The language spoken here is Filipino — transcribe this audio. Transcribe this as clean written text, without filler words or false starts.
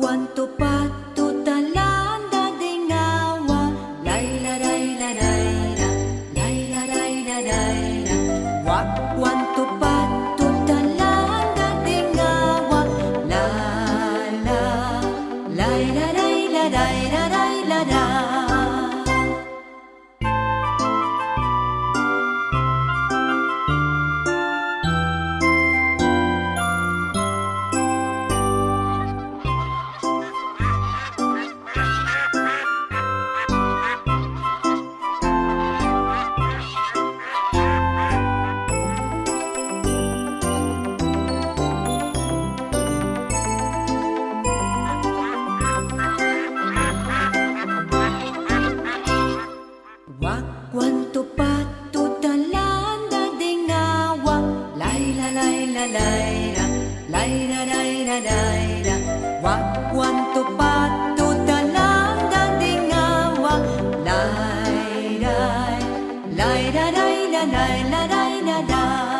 quanto patto talanda dengawa, lai la lai la lai la, lai la lai la lai la. Wak quanto patto talanda dengawa, la la, lai la lai la lai la lai la la. Quanto patto talanda dengawa, lai la lai la lai la, lai la lai la lai la. Wak quanto patto talanda dengawa, lai la lai la lai la lai la lai la.